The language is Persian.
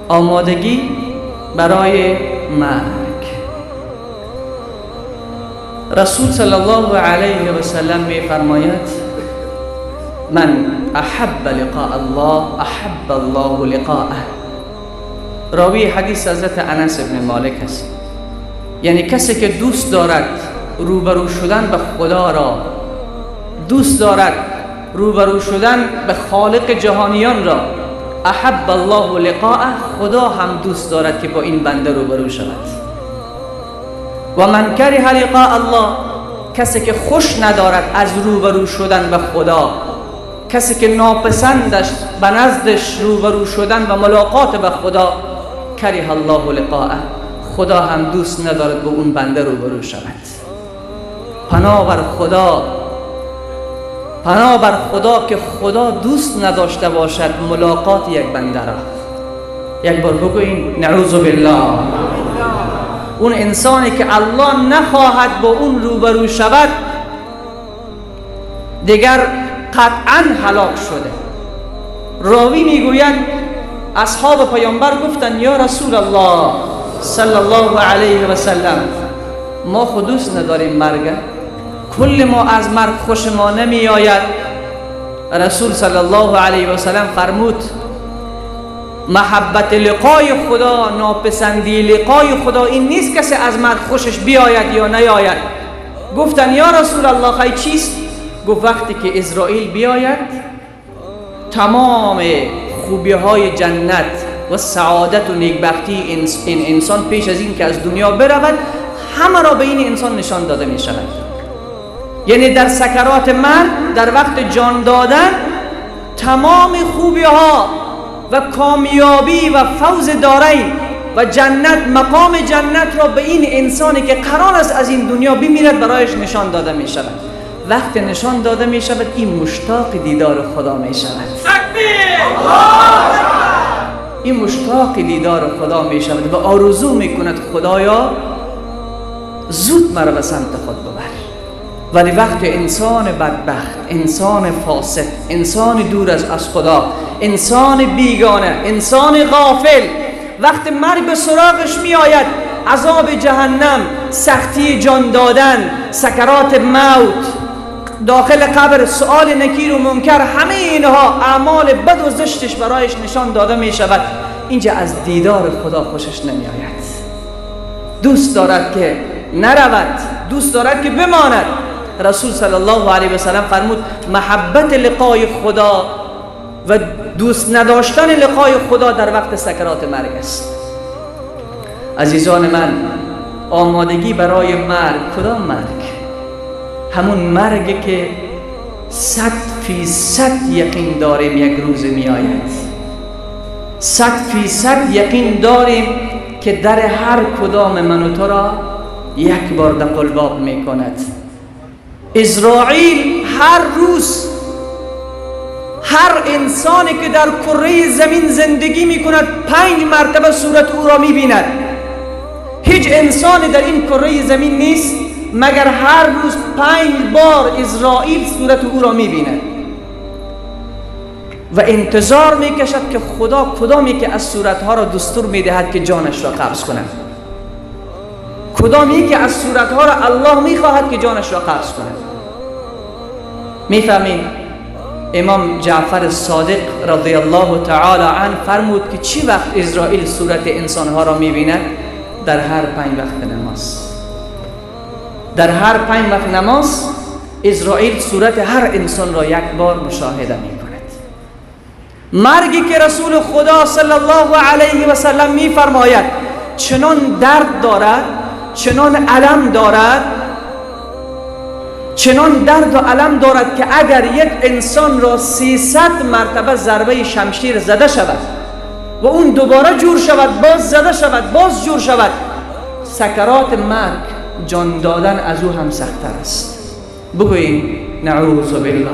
آمادگی برای مرگ. رسول صلی الله علیه و سلم می فرماید من احب لقاء الله احب الله لقاءه. راوی حدیث حضرت انس بن مالک است. یعنی کسی که دوست دارد روبرو شدن به خدا را، دوست دارد روبرو شدن به خالق جهانیان را، احب الله لقاءه، خدا هم دوست دارد که با این بنده روبرو شود. و من کره لقاء الله، کسی که خوش ندارد از روبرو شدن به خدا، کسی که ناپسندش به نزدش روبرو شدن و ملاقات به خدا، کره الله لقاءه، خدا هم دوست ندارد با اون بنده روبرو شود. پناه بر خدا که خدا دوست نداشته باشد ملاقات یک بنده را. یک بار بگوین نعوذ بالله. اون انسانی که الله نخواهد با اون روبرو شود دیگر قطعا هلاک شده. راوی میگوید اصحاب پیامبر گفتن یا رسول الله صلی الله علیه و سلم، ما خود دوست نداریم مرگ، کل ما از مرگ خوش ما نمی آید. رسول صلی الله علیه و سلم فرمود محبت لقای خدا، ناپسندی لقای خدا این نیست کسی از مرگ خوشش بیاید یا نیاید. گفتن یا رسول الله خیلی چیست؟ گفت وقتی که اسرائیل بیاید تمام خوبی های جنت و سعادت و نیکبختی این انسان پیش از این که از دنیا برود همه را به این انسان نشان داده می شود. یعنی در سکرات مرگ، در وقت جان دادن، تمام خوبی ها و کامیابی و فوز دارین و جنت، مقام جنت را به این انسانی که قرار است از این دنیا بمیرد برایش نشان داده می شود. وقتی نشان داده می شود این مشتاق دیدار خدا می شود. این مشتاق دیدار خدا می شود و آرزو می کند خدایا زود مرا به سمت خود ببر. ولی وقت انسان بدبخت، انسان فاسد، انسان دور از خدا، انسان بیگانه، انسان غافل، وقت مرگ به سراغش می آید، عذاب جهنم، سختی جان دادن، سکرات موت، داخل قبر، سؤال نکیر و منکر، همه اینها اعمال بد و زشتش برایش نشان داده می شود. اینجا از دیدار خدا خوشش نمی آید. دوست دارد که نرود، دوست دارد که بماند. رسول صلی الله علیه و سلم فرمود محبت لقای خدا و دوست نداشتن لقای خدا در وقت سکرات مرگ است. عزیزان من، آمادگی برای مرگ، کدام مرگ؟ همون مرگی که 100% یقین داریم یک روز می آید. 100% یقین داریم که در هر کدام من و تو را یک بار دقلباب می کند. اسرائیل هر روز هر انسانی که در کره زمین زندگی می کند 5 مرتبه صورت او را می بیند. هیچ انسانی در این کره زمین نیست مگر هر روز 5 بار اسرائیل صورت او را می بیند و انتظار می کشد که خدا کدامی که از صورتها را دستور می دهد که جانش را قبض کند، کدامی که از صورتها را الله می خواهد که جانش را قبض کند. می فهمید؟ امام جعفر صادق رضی الله تعالی عنه فرمود که چی وقت اسرائیل صورت انسانها را می بیند؟ در هر 5 وقت نماز. در هر 5 وقت نماز اسرائیل صورت هر انسان را یک بار مشاهده می کند. مرگی که رسول خدا صلی الله علیه و سلم می فرماید چنان درد دارد، چنان علم دارد، چنان درد و علم دارد که اگر یک انسان را 300 مرتبه ضربه شمشیر زده شود و اون دوباره جور شود، باز زده شود، باز جور شود، سکرات مرگ، جان دادن از او هم سخت‌تر است. بگوییم نعوذ بالله.